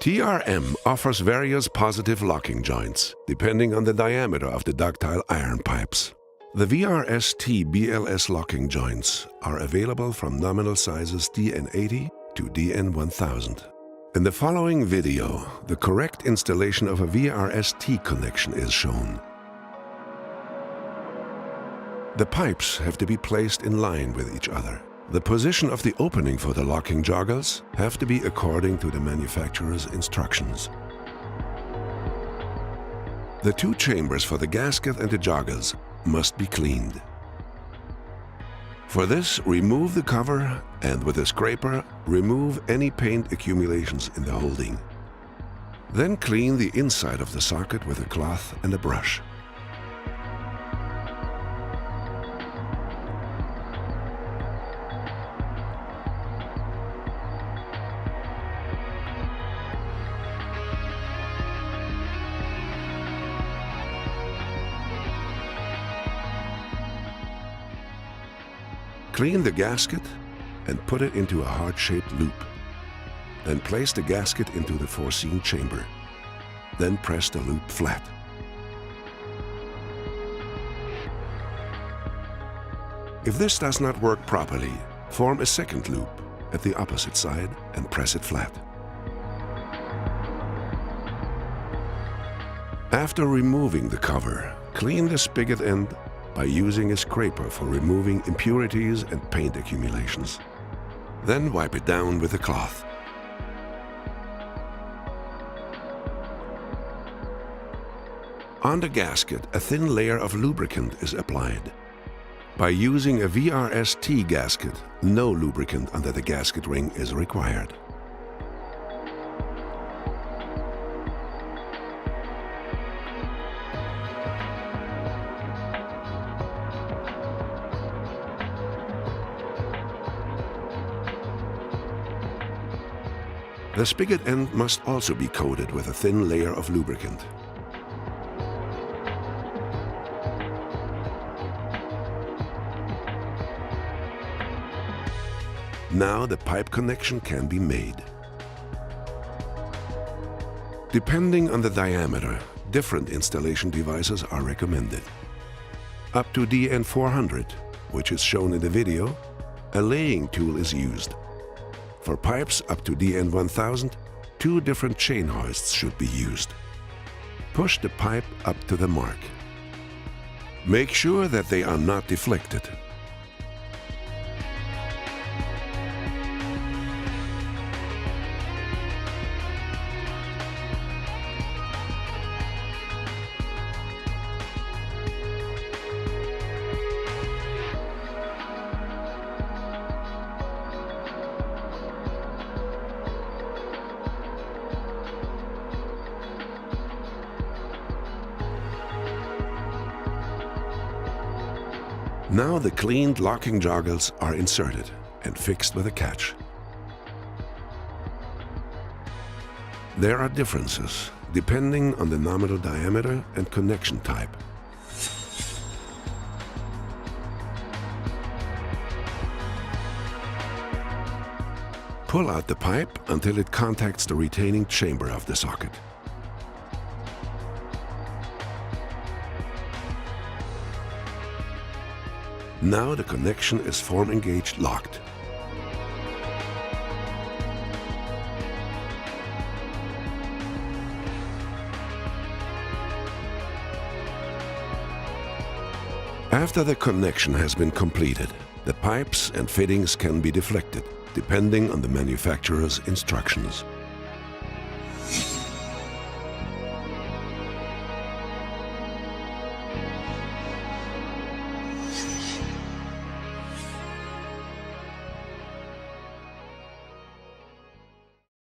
TRM offers various positive locking joints, depending on the diameter of the ductile iron pipes. The VRS-T BLS locking joints are available from nominal sizes DN80 to DN1000. In the following video, the correct installation of a VRS-T connection is shown. The pipes have to be placed in line with each other. The position of the opening for the locking joggles have to be according to the manufacturer's instructions. The two chambers for the gasket and the joggles must be cleaned. For this, remove the cover and with a scraper, remove any paint accumulations in the holding. Then clean the inside of the socket with a cloth and a brush. Clean the gasket and put it into a heart-shaped loop. Then place the gasket into the foreseen chamber. Then press the loop flat. If this does not work properly, form a second loop at the opposite side and press it flat. After removing the cover, clean the spigot end by using a scraper for removing impurities and paint accumulations. Then wipe it down with a cloth. On the gasket, a thin layer of lubricant is applied. By using a VRS-T gasket, no lubricant under the gasket ring is required. The spigot end must also be coated with a thin layer of lubricant. Now the pipe connection can be made. Depending on the diameter, different installation devices are recommended. Up to DN400, which is shown in the video, a laying tool is used. For pipes up to DN1000, two different chain hoists should be used. Push the pipe up to the mark. Make sure that they are not deflected. Now the cleaned locking joggles are inserted and fixed with a catch. There are differences depending on the nominal diameter and connection type. Pull out the pipe until it contacts the retaining chamber of the socket. Now the connection is form engaged locked. After the connection has been completed, the pipes and fittings can be deflected, depending on the manufacturer's instructions.